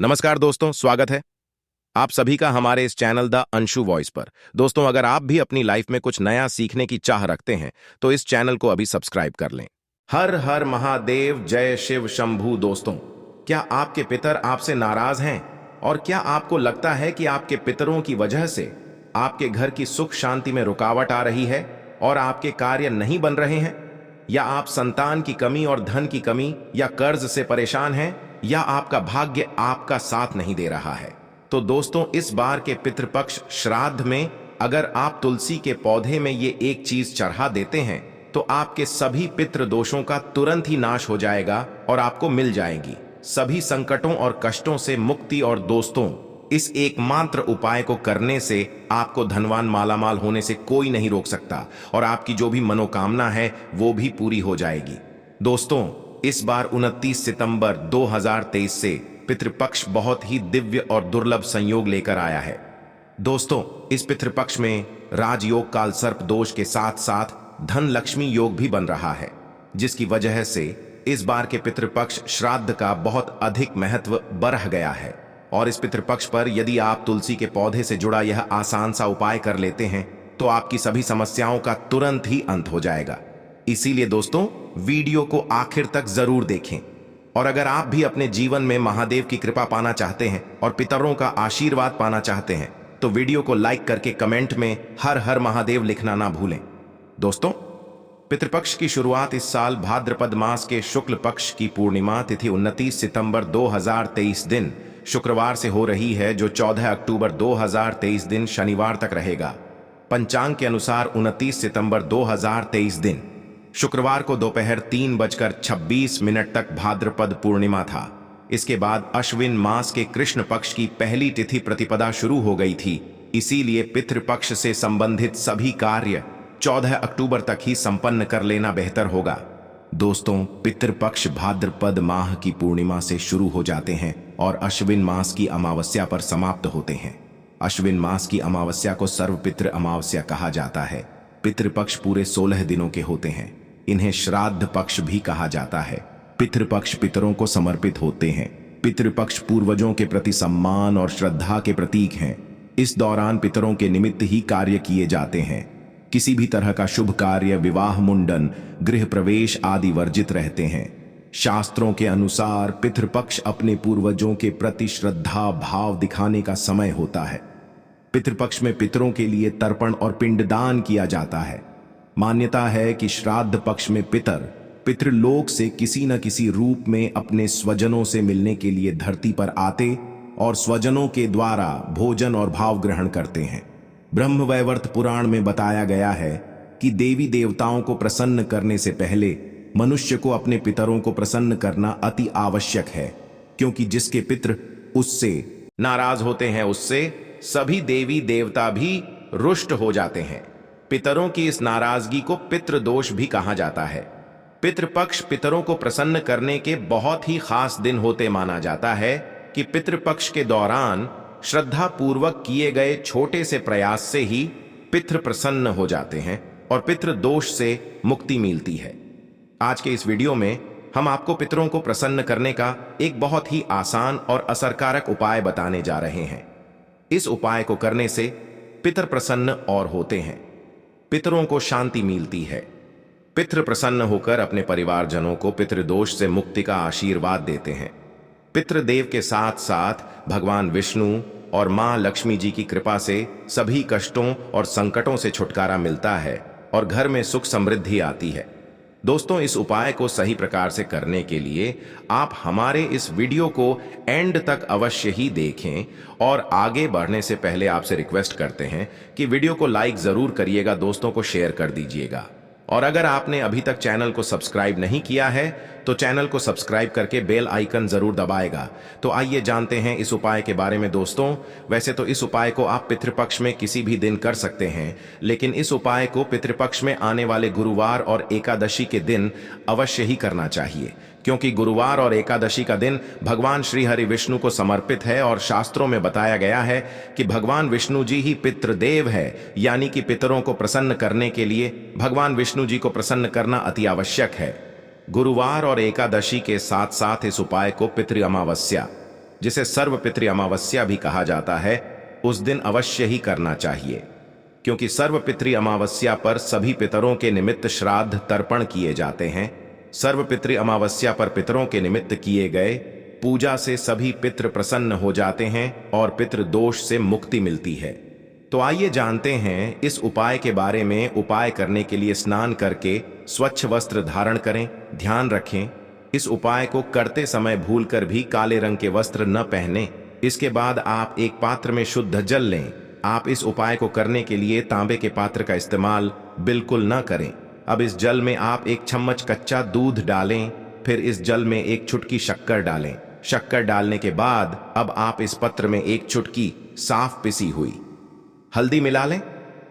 नमस्कार दोस्तों, स्वागत है आप सभी का हमारे इस चैनल द अंशु वॉइस पर। दोस्तों, अगर आप भी अपनी लाइफ में कुछ नया सीखने की चाह रखते हैं तो इस चैनल को अभी सब्सक्राइब कर लें। हर हर महादेव, जय शिव शंभू। दोस्तों, क्या आपके पितर आपसे नाराज हैं? और क्या आपको लगता है कि आपके पितरों की वजह से आपके घर की सुख शांति में रुकावट आ रही है और आपके कार्य नहीं बन रहे हैं? या आप संतान की कमी और धन की कमी या कर्ज से परेशान हैं, या आपका भाग्य आपका साथ नहीं दे रहा है? तो दोस्तों, इस बार के पितृपक्ष श्राद्ध में अगर आप तुलसी के पौधे में ये एक चीज चढ़ा देते हैं तो आपके सभी पितृ दोषों का तुरंत ही नाश हो जाएगा और आपको मिल जाएगी सभी संकटों और कष्टों से मुक्ति। और दोस्तों, इस एकमात्र उपाय को करने से आपको धनवान मालामाल होने से कोई नहीं रोक सकता और आपकी जो भी मनोकामना है वो भी पूरी हो जाएगी। दोस्तों, इस बार 29 सितंबर 2023 से पितृपक्ष बहुत ही दिव्य और दुर्लभ संयोग लेकर आया है। दोस्तों, इस पितृपक्ष में राजयोग काल सर्प दोष के साथ साथ धन लक्ष्मी योग भी बन रहा है, जिसकी वजह से इस बार के पितृपक्ष श्राद्ध का बहुत अधिक महत्व बढ़ गया है। और इस पितृपक्ष पर यदि आप तुलसी के पौधे से जुड़ा यह आसान सा उपाय कर लेते हैं तो आपकी सभी समस्याओं का तुरंत ही अंत हो जाएगा। इसीलिए दोस्तों, वीडियो को आखिर तक जरूर देखें। और अगर आप भी अपने जीवन में महादेव की कृपा पाना चाहते हैं और पितरों का आशीर्वाद पाना चाहते हैं तो वीडियो को लाइक करके कमेंट में हर हर महादेव लिखना ना भूलें। दोस्तों, पितृपक्ष की शुरुआत इस साल भाद्रपद मास के शुक्ल पक्ष की पूर्णिमा तिथि 29 सितंबर 2023 दिन शुक्रवार से हो रही है, जो 14 अक्टूबर 2023 दिन शनिवार तक रहेगा। पंचांग के अनुसार 29 सितंबर 2023 दिन शुक्रवार को दोपहर 3:26 तक भाद्रपद पूर्णिमा था। इसके बाद अश्विन मास के कृष्ण पक्ष की पहली तिथि प्रतिपदा शुरू हो गई थी। इसीलिए पितृपक्ष से संबंधित सभी कार्य 14 अक्टूबर तक ही संपन्न कर लेना बेहतर होगा। दोस्तों, पितृपक्ष भाद्रपद माह की पूर्णिमा से शुरू हो जाते हैं और अश्विन मास की अमावस्या पर समाप्त होते हैं। अश्विन मास की अमावस्या को सर्वपितृ अमावस्या कहा जाता है। पितृपक्ष पूरे 16 दिनों के होते हैं। इन्हें श्राद्ध पक्ष भी कहा जाता है। पितृपक्ष पितरों को समर्पित होते हैं। पितृपक्ष पूर्वजों के प्रति सम्मान और श्रद्धा के प्रतीक हैं। इस दौरान पितरों के निमित्त ही कार्य किए जाते हैं। किसी भी तरह का शुभ कार्य, विवाह, मुंडन, गृह प्रवेश आदि वर्जित रहते हैं। शास्त्रों के अनुसार पितृपक्ष अपने पूर्वजों के प्रति श्रद्धा भाव दिखाने का समय होता है। पितृपक्ष में पितरों के लिए तर्पण और पिंडदान किया जाता है। मान्यता है कि श्राद्ध पक्ष में पितृलोक से किसी न किसी रूप में अपने स्वजनों से मिलने के लिए धरती पर आते और स्वजनों के द्वारा भोजन और भाव ग्रहण करते हैं। ब्रह्मवैवर्त पुराण में बताया गया है कि देवी देवताओं को प्रसन्न करने से पहले मनुष्य को अपने पितरों को प्रसन्न करना अति आवश्यक है, क्योंकि जिसके पितृ उससे नाराज होते हैं उससे सभी देवी देवता भी रुष्ट हो जाते हैं। पितरों की इस नाराजगी को पितृदोष भी कहा जाता है। पितृपक्ष पितरों को प्रसन्न करने के बहुत ही खास दिन होते माना जाता है कि पितृपक्ष के दौरान श्रद्धा पूर्वक किए गए छोटे से प्रयास से ही पितृ प्रसन्न हो जाते हैं और पितृदोष से मुक्ति मिलती है। आज के इस वीडियो में हम आपको पितरों को प्रसन्न करने का एक बहुत ही आसान और असरकारक उपाय बताने जा रहे हैं। इस उपाय को करने से पितर प्रसन्न और होते हैं, पितरों को शांति मिलती है। पितृ प्रसन्न होकर अपने परिवारजनों को पितृदोष से मुक्ति का आशीर्वाद देते हैं। पितृदेव के साथ साथ भगवान विष्णु और मां लक्ष्मी जी की कृपा से सभी कष्टों और संकटों से छुटकारा मिलता है और घर में सुख समृद्धि आती है। दोस्तों, इस उपाय को सही प्रकार से करने के लिए आप हमारे इस वीडियो को एंड तक अवश्य ही देखें। और आगे बढ़ने से पहले आपसे रिक्वेस्ट करते हैं कि वीडियो को लाइक जरूर करिएगा, दोस्तों को शेयर कर दीजिएगा। और अगर आपने अभी तक चैनल को सब्सक्राइब नहीं किया है तो चैनल को सब्सक्राइब करके बेल आइकन जरूर दबाएगा। तो आइए जानते हैं इस उपाय के बारे में। दोस्तों, वैसे तो इस उपाय को आप पितृपक्ष में किसी भी दिन कर सकते हैं, लेकिन इस उपाय को पितृपक्ष में आने वाले गुरुवार और एकादशी के दिन अवश्य ही करना चाहिए, क्योंकि गुरुवार और एकादशी का दिन भगवान श्री हरि विष्णु को समर्पित है और शास्त्रों में बताया गया है कि भगवान विष्णु जी ही पितृदेव है, यानी कि पितरों को प्रसन्न करने के लिए भगवान विष्णु जी को प्रसन्न करना अति आवश्यक है। गुरुवार और एकादशी के साथ साथ इस उपाय को पितृ अमावस्या जिसे सर्वपितृ अमावस्या भी कहा जाता है, उस दिन अवश्य ही करना चाहिए, क्योंकि सर्वपितृ अमावस्या पर सभी पितरों के निमित्त श्राद्ध तर्पण किए जाते हैं। सर्वपितृ अमावस्या पर पितरों के निमित्त किए गए पूजा से सभी पितृ प्रसन्न हो जाते हैं और पितृ दोष से मुक्ति मिलती है। तो आइए जानते हैं इस उपाय के बारे में। उपाय करने के लिए स्नान करके स्वच्छ वस्त्र धारण करें। ध्यान रखें, इस उपाय को करते समय भूलकर भी काले रंग के वस्त्र न पहनें। इसके बाद आप एक पात्र में शुद्ध जल लें। आप इस उपाय को करने के लिए तांबे के पात्र का इस्तेमाल बिल्कुल न करें। अब इस जल में आप एक चम्मच कच्चा दूध डालें, फिर इस जल में एक चुटकी शक्कर डालें। शक्कर डालने के बाद अब आप इस पत्र में एक चुटकी साफ पिसी हुई हल्दी मिला लें।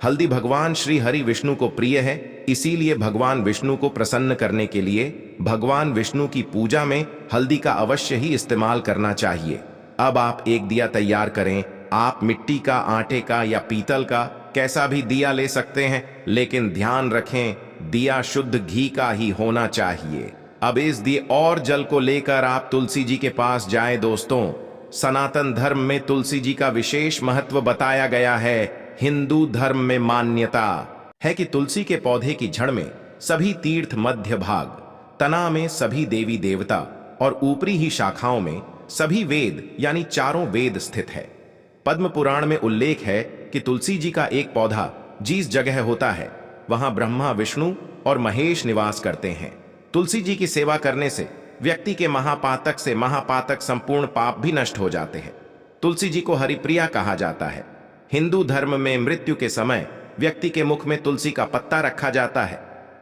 हल्दी भगवान श्री हरि विष्णु को प्रिय है, इसीलिए भगवान विष्णु को प्रसन्न करने के लिए भगवान विष्णु की पूजा में हल्दी का अवश्य ही इस्तेमाल करना चाहिए। अब आप एक दिया तैयार करें। आप मिट्टी का, आटे का या पीतल का कैसा भी दिया ले सकते हैं, लेकिन ध्यान रखें दिया शुद्ध घी का ही होना चाहिए। अब इस दिए और जल को लेकर आप तुलसी जी के पास जाएं। दोस्तों, सनातन धर्म में तुलसी जी का विशेष महत्व बताया गया है। हिंदू धर्म में मान्यता है कि तुलसी के पौधे की जड़ में सभी तीर्थ, मध्य भाग, तना में सभी देवी देवता और ऊपरी ही शाखाओं में सभी वेद यानी चारों वेद स्थित है। पद्म पुराण में उल्लेख है कि तुलसी जी का एक पौधा जिस जगह होता है वहां ब्रह्मा, विष्णु और महेश निवास करते हैं। तुलसी जी की सेवा करने से व्यक्ति के महापातक से महापातक संपूर्ण पाप भी नष्ट हो जाते हैं। तुलसी जी को हरिप्रिया कहा जाता है। हिंदू धर्म में मृत्यु के समय व्यक्ति के मुख में तुलसी का पत्ता रखा जाता है।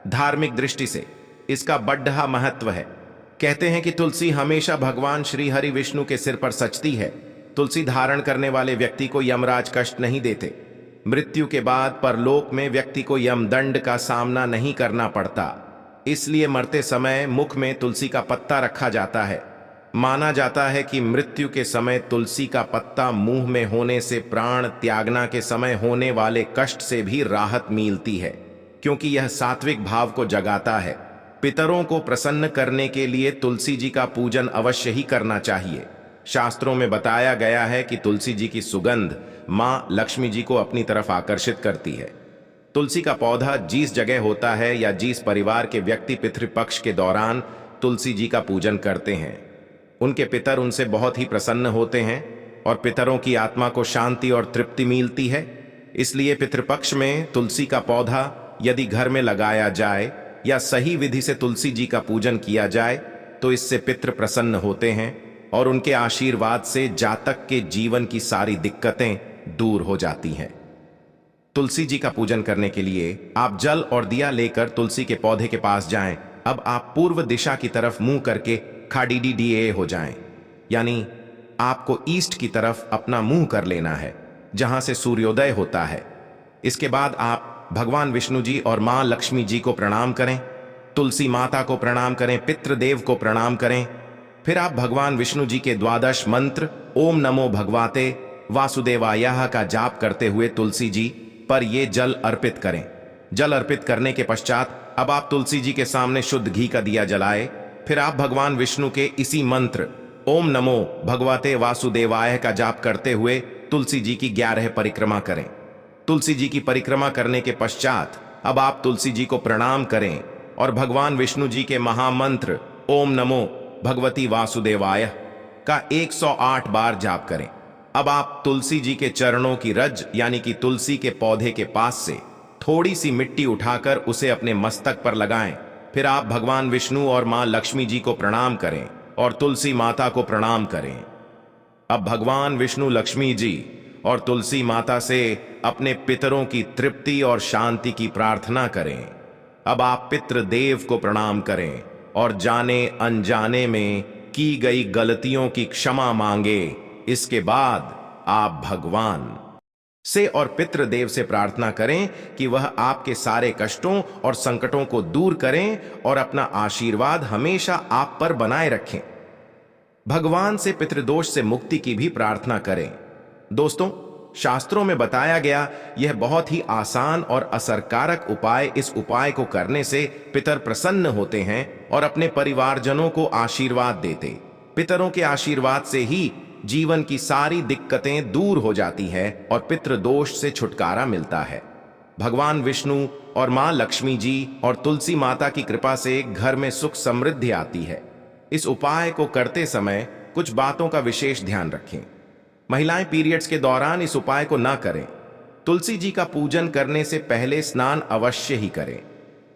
धार्मिक दृष्टि से इसका बड़ा महत्व है। कहते हैं कि तुलसी हमेशा भगवान श्री हरि विष्णु के सिर पर सचती है। तुलसी धारण करने वाले व्यक्ति को यमराज कष्ट नहीं देते। मृत्यु के बाद परलोक में व्यक्ति को यमदंड का सामना नहीं करना पड़ता। इसलिए मरते समय मुख में तुलसी का पत्ता रखा जाता है। माना जाता है कि मृत्यु के समय तुलसी का पत्ता मुंह में होने से प्राण त्यागना के समय होने वाले कष्ट से भी राहत मिलती है, क्योंकि यह सात्विक भाव को जगाता है। पितरों को प्रसन्न करने के लिए तुलसी जी का पूजन अवश्य ही करना चाहिए। शास्त्रों में बताया गया है कि तुलसी जी की सुगंध मां लक्ष्मी जी को अपनी तरफ आकर्षित करती है। तुलसी का पौधा जिस जगह होता है या जिस परिवार के व्यक्ति पितृपक्ष के दौरान तुलसी जी का पूजन करते हैं, उनके पितर उनसे बहुत ही प्रसन्न होते हैं और पितरों की आत्मा को शांति और तृप्ति मिलती है। इसलिए पितृपक्ष में तुलसी का पौधा यदि घर में लगाया जाए या सही विधि से तुलसी जी का पूजन किया जाए तो इससे पितृ प्रसन्न होते हैं और उनके आशीर्वाद से जातक के जीवन की सारी दिक्कतें दूर हो जाती हैं। तुलसी जी का पूजन करने के लिए आप जल और दिया लेकर तुलसी के पौधे के पास जाएं। अब आप पूर्व दिशा की तरफ मुंह करके खाडीडीडीए हो जाएं, यानी आपको ईस्ट की तरफ अपना मुंह कर लेना है, जहां से सूर्योदय होता है। इसके बाद आप भगवान विष्णु जी और मां लक्ष्मी जी को प्रणाम करें, तुलसी माता को प्रणाम करें, पितृदेव को प्रणाम करें। फिर आप भगवान विष्णु जी के द्वादश मंत्र ओम नमो भगवते वासुदेवाय का जाप करते हुए तुलसी जी पर यह जल अर्पित करें। जल अर्पित करने के पश्चात अब आप तुलसी जी के सामने शुद्ध घी का दिया जलाए। फिर आप भगवान विष्णु के इसी मंत्र ओम नमो भगवते वासुदेवाय का जाप करते हुए तुलसी जी की 11 परिक्रमा करें। तुलसी जी की परिक्रमा करने के पश्चात अब आप तुलसी जी को प्रणाम करें और भगवान विष्णु जी के महामंत्र ओम नमो भगवती वासुदेवाय का 108 बार जाप करें। अब आप तुलसी जी के चरणों की रज यानी कि तुलसी के पौधे के पास से थोड़ी सी मिट्टी उठाकर उसे अपने मस्तक पर लगाएं। फिर आप भगवान विष्णु और मां लक्ष्मी जी को प्रणाम करें और तुलसी माता को प्रणाम करें। अब भगवान विष्णु, लक्ष्मी जी और तुलसी माता से अपने पितरों की तृप्ति और शांति की प्रार्थना करें। अब आप पितृदेव को प्रणाम करें और जाने अनजाने में की गई गलतियों की क्षमा मांगे। इसके बाद आप भगवान से और पितृदेव से प्रार्थना करें कि वह आपके सारे कष्टों और संकटों को दूर करें और अपना आशीर्वाद हमेशा आप पर बनाए रखें। भगवान से पितृदोष से मुक्ति की भी प्रार्थना करें। दोस्तों, शास्त्रों में बताया गया यह बहुत ही आसान और असरकारक उपाय। इस उपाय को करने से पितर प्रसन्न होते हैं और अपने परिवारजनों को आशीर्वाद देते। पितरों के आशीर्वाद से ही जीवन की सारी दिक्कतें दूर हो जाती है और पितृदोष से छुटकारा मिलता है। भगवान विष्णु और मां लक्ष्मी जी और तुलसी माता की कृपा से घर में सुख समृद्धि आती है। इस उपाय को करते समय कुछ बातों का विशेष ध्यान रखें। महिलाएं पीरियड्स के दौरान इस उपाय को ना करें। तुलसी जी का पूजन करने से पहले स्नान अवश्य ही करें।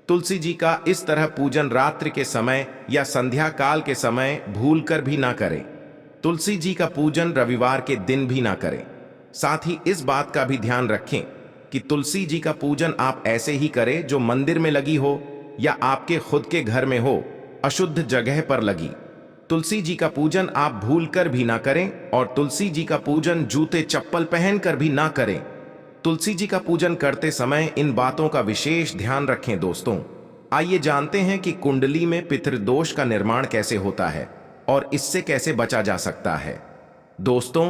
तुलसी जी का इस तरह पूजन रात्रि के समय या संध्या काल के समय भूलकर भी ना करें। तुलसी जी का पूजन रविवार के दिन भी ना करें। साथ ही इस बात का भी ध्यान रखें कि तुलसी जी का पूजन आप ऐसे ही करें जो मंदिर में लगी हो या आपके खुद के घर में हो, अशुद्ध जगह पर लगी। तुलसी जी का पूजन आप भूलकर भी ना करें और तुलसी जी का पूजन जूते चप्पल पहनकर भी ना करें। तुलसी जी का पूजन करते समय इन बातों का विशेष ध्यान रखें। दोस्तों, आइए जानते हैं कि कुंडली में पितृदोष का निर्माण कैसे होता है और इससे कैसे बचा जा सकता है। दोस्तों,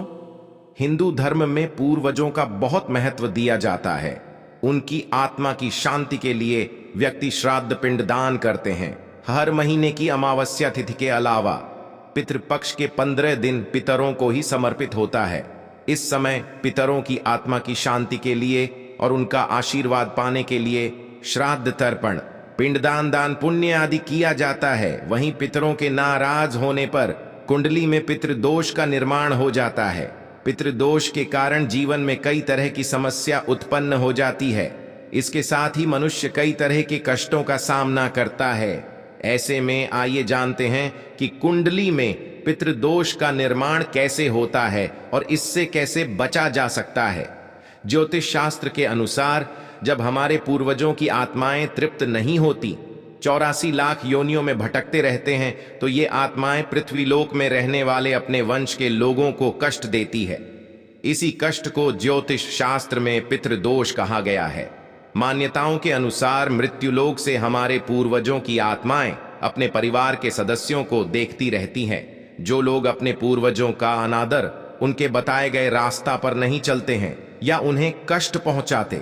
हिंदू धर्म में पूर्वजों का बहुत महत्व दिया जाता है। उनकी आत्मा की शांति के लिए व्यक्ति श्राद्ध पिंडदान करते हैं। हर महीने की अमावस्या तिथि के अलावा पितृपक्ष के 15 दिन पितरों को ही समर्पित होता है। इस समय पितरों की आत्मा की शांति के लिए और उनका आशीर्वाद पाने के लिए श्राद्ध तर्पण, पिंडदान, दान पुण्य आदि किया जाता है। वहीं पितरों के नाराज होने पर कुंडली में पितृदोष का निर्माण हो जाता है। पितृदोष के कारण जीवन में कई तरह की समस्या उत्पन्न हो जाती है। इसके साथ ही मनुष्य कई तरह के कष्टों का सामना करता है। ऐसे में आइए जानते हैं कि कुंडली में पितृदोष का निर्माण कैसे होता है और इससे कैसे बचा जा सकता है। ज्योतिष शास्त्र के अनुसार जब हमारे पूर्वजों की आत्माएं तृप्त नहीं होती, 84 लाख योनियों में भटकते रहते हैं, तो ये आत्माएं पृथ्वीलोक में रहने वाले अपने वंश के लोगों को कष्ट देती है। इसी कष्ट को ज्योतिष शास्त्र में पितृदोष कहा गया है। मान्यताओं के अनुसार मृत्युलोक से हमारे पूर्वजों की आत्माएं अपने परिवार के सदस्यों को देखती रहती हैं। जो लोग अपने पूर्वजों का अनादर, उनके बताए गए रास्ता पर नहीं चलते हैं या उन्हें कष्ट पहुंचाते,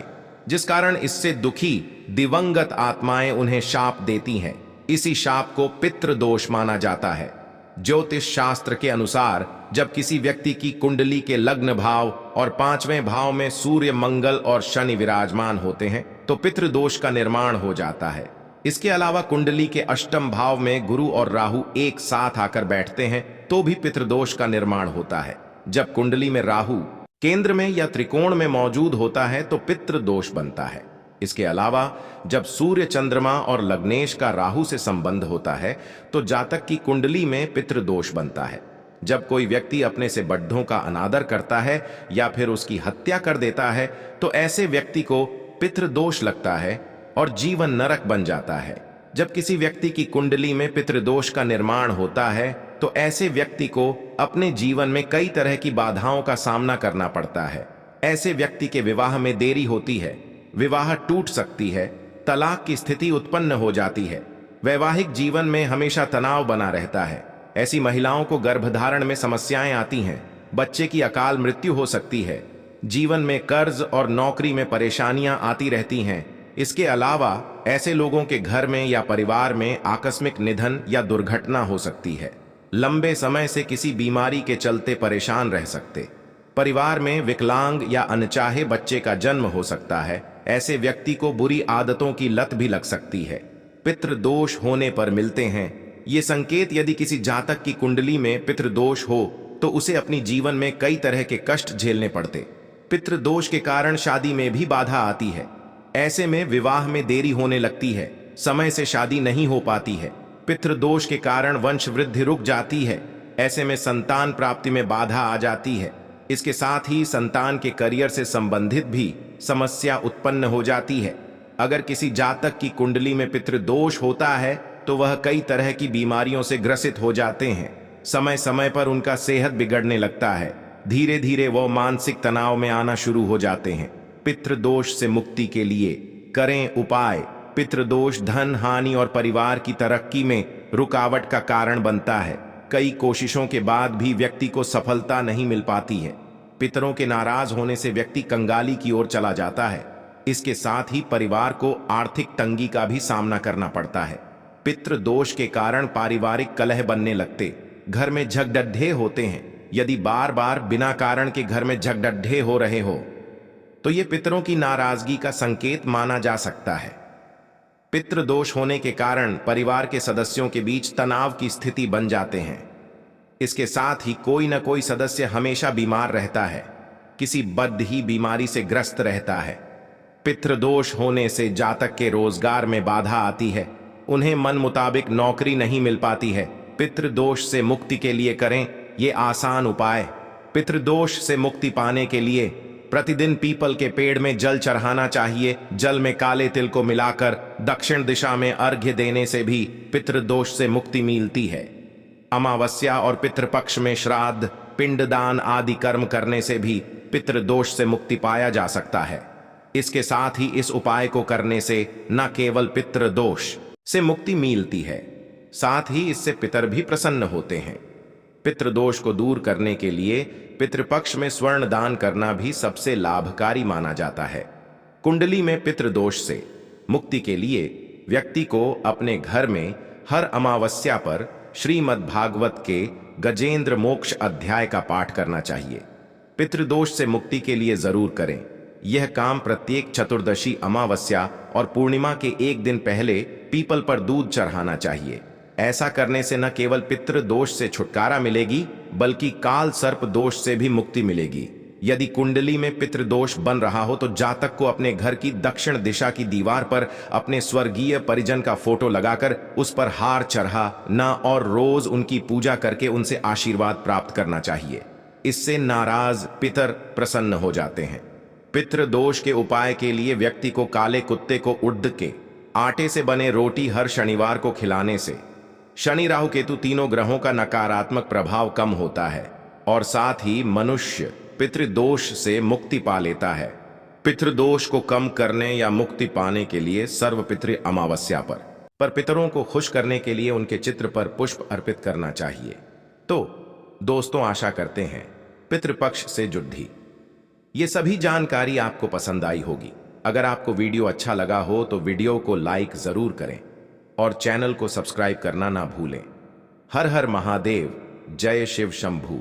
जिस कारण इससे दुखी दिवंगत आत्माएं उन्हें शाप देती हैं, इसी शाप को पितृदोष माना जाता है। ज्योतिष शास्त्र के अनुसार जब किसी व्यक्ति की कुंडली के लग्न भाव और 5वें भाव में सूर्य, मंगल और शनि विराजमान होते हैं तो पितृदोष का निर्माण हो जाता है। इसके अलावा कुंडली के अष्टम भाव में गुरु और राहु एक साथ आकर बैठते हैं तो भी पितृदोष का निर्माण होता है। जब कुंडली में राहु केंद्र में या त्रिकोण में मौजूद होता है तो पितृदोष बनता है। इसके अलावा जब सूर्य, चंद्रमा और लग्नेश का राहु से संबंध होता है तो जातक की कुंडली में पितृदोष बनता है। जब कोई व्यक्ति अपने से बड़ों का अनादर करता है या फिर उसकी हत्या कर देता है तो ऐसे व्यक्ति को पितृदोष लगता है और जीवन नरक बन जाता है। जब किसी व्यक्ति की कुंडली में पितृदोष का निर्माण होता है तो ऐसे व्यक्ति को अपने जीवन में कई तरह की बाधाओं का सामना करना पड़ता है। ऐसे व्यक्ति के विवाह में देरी होती है, विवाह टूट सकती है, तलाक की स्थिति उत्पन्न हो जाती है, वैवाहिक जीवन में हमेशा तनाव बना रहता है। ऐसी महिलाओं को गर्भधारण में समस्याएं आती हैं, बच्चे की अकाल मृत्यु हो सकती है, जीवन में कर्ज और नौकरी में परेशानियां आती रहती हैं। इसके अलावा ऐसे लोगों के घर में या परिवार में आकस्मिक निधन या दुर्घटना हो सकती है। लंबे समय से किसी बीमारी के चलते परेशान रह सकते, परिवार में विकलांग या अनचाहे बच्चे का जन्म हो सकता है। ऐसे व्यक्ति को बुरी आदतों की लत भी लग सकती है। पितृदोष होने पर मिलते हैं ये संकेत। यदि किसी जातक की कुंडली में पितृदोष हो तो उसे अपनी जीवन में कई तरह के कष्ट झेलने पड़ते। पितृदोष के कारण शादी में भी बाधा आती है। ऐसे में विवाह में देरी होने लगती है, समय से शादी नहीं हो पाती है। पितृदोष के कारण वंश वृद्धि रुक जाती है। ऐसे में संतान प्राप्ति में बाधा आ जाती है। इसके साथ ही संतान के करियर से संबंधित भी समस्या उत्पन्न हो जाती है। अगर किसी जातक की कुंडली में पितृदोष होता है तो वह कई तरह की बीमारियों से ग्रसित हो जाते हैं। समय समय पर उनका सेहत बिगड़ने लगता है। धीरे धीरे वो मानसिक तनाव में आना शुरू हो जाते हैं। पितृदोष से मुक्ति के लिए करें उपाय। पितृदोष धन हानि और परिवार की तरक्की में रुकावट का कारण बनता है। कई कोशिशों के बाद भी व्यक्ति को सफलता नहीं मिल पाती है। पितरों के नाराज होने से व्यक्ति कंगाली की ओर चला जाता है। इसके साथ ही परिवार को आर्थिक तंगी का भी सामना करना पड़ता है। पितृदोष के कारण पारिवारिक कलह बनने लगते, घर में झगड़े होते हैं। यदि बार बार बिना कारण के घर में झगड़े हो रहे हो तो ये पितरों की नाराजगी का संकेत माना जा सकता है। पितृ दोष होने के कारण परिवार के सदस्यों के बीच तनाव की स्थिति बन जाते हैं। इसके साथ ही कोई न कोई सदस्य हमेशा बीमार रहता है, किसी बद्ध ही बीमारी से ग्रस्त रहता है। पितृदोष होने से जातक के रोजगार में बाधा आती है, उन्हें मन मुताबिक नौकरी नहीं मिल पाती है। पितृदोष से मुक्ति के लिए करें ये आसान उपाय। पितृदोष से मुक्ति पाने के लिए प्रतिदिन पीपल के पेड़ में जल चढ़ाना चाहिए। जल में काले तिल को मिलाकर दक्षिण दिशा में अर्घ्य देने से भी पितृदोष से मुक्ति मिलती है। अमावस्या और पितृपक्ष में श्राद्ध, पिंडदान आदि कर्म करने से भी पितृदोष से मुक्ति पाया जा सकता है। इसके साथ ही इस उपाय को करने से न केवल पितृदोष से मुक्ति मिलती है, साथ ही इससे पितर भी प्रसन्न होते हैं। पितृदोष को दूर करने के लिए पितृपक्ष में स्वर्ण दान करना भी सबसे लाभकारी माना जाता है। कुंडली में पितृदोष से मुक्ति के लिए व्यक्ति को अपने घर में हर अमावस्या पर श्रीमद् भागवत के गजेंद्र मोक्ष अध्याय का पाठ करना चाहिए। पितृदोष से मुक्ति के लिए जरूर करें। यह काम प्रत्येक चतुर्दशी, अमावस्या और पूर्णिमा के एक दिन पहले पीपल पर दूध चढ़ाना चाहिए। ऐसा करने से न केवल पितृ दोष से छुटकारा मिलेगी बल्कि काल सर्प दोष से भी मुक्ति मिलेगी। यदि कुंडली में पितृदोष बन रहा हो तो जातक को अपने घर की दक्षिण दिशा की दीवार पर अपने स्वर्गीय परिजन का फोटो लगाकर उस पर हार चढ़ाना और रोज उनकी पूजा करके उनसे आशीर्वाद प्राप्त करना चाहिए। इससे नाराज पितर प्रसन्न हो जाते हैं। पितृदोष के उपाय के लिए व्यक्ति को काले कुत्ते को उड़द के आटे से बने रोटी हर शनिवार को खिलाने से शनि, राहु, केतु तीनों ग्रहों का नकारात्मक प्रभाव कम होता है और साथ ही मनुष्य पितृदोष से मुक्ति पा लेता है। पितृदोष को कम करने या मुक्ति पाने के लिए सर्वपितृ अमावस्या पर पितरों को खुश करने के लिए उनके चित्र पर पुष्प अर्पित करना चाहिए। तो दोस्तों, आशा करते हैं पितृपक्ष से जुड़ी ये सभी जानकारी आपको पसंद आई होगी। अगर आपको वीडियो अच्छा लगा हो तो वीडियो को लाइक जरूर करें और चैनल को सब्सक्राइब करना ना भूलें। हर हर महादेव, जय शिव शंभू।